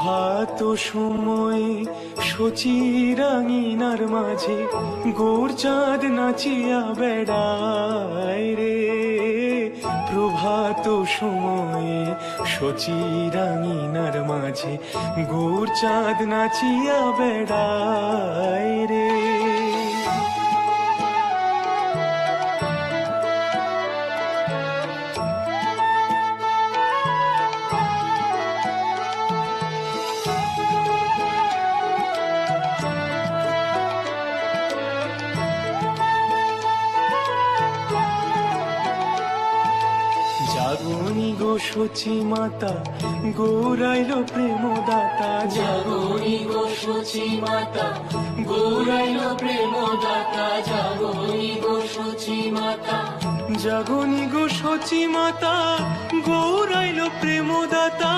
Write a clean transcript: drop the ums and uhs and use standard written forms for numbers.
প্রভাত সময়ে শচীরাঙিনার মাঝে গৌর চাঁদ নাচিয়া বেড়ায় রে। প্রভাত সময়ে শচীরাঙিনার মাঝে গৌর চাঁদ নাচিয়া বেড়ায় রে। জাগনি গো সচি মাতা গৌরাইল প্রেমদাতা। জাগনি গো সচি মাতা গৌরাইল প্রেমদাতা। জাগনি গো সচি মাতা জাগনি গো সচি মাতা গৌরাইল প্রেমদাতা।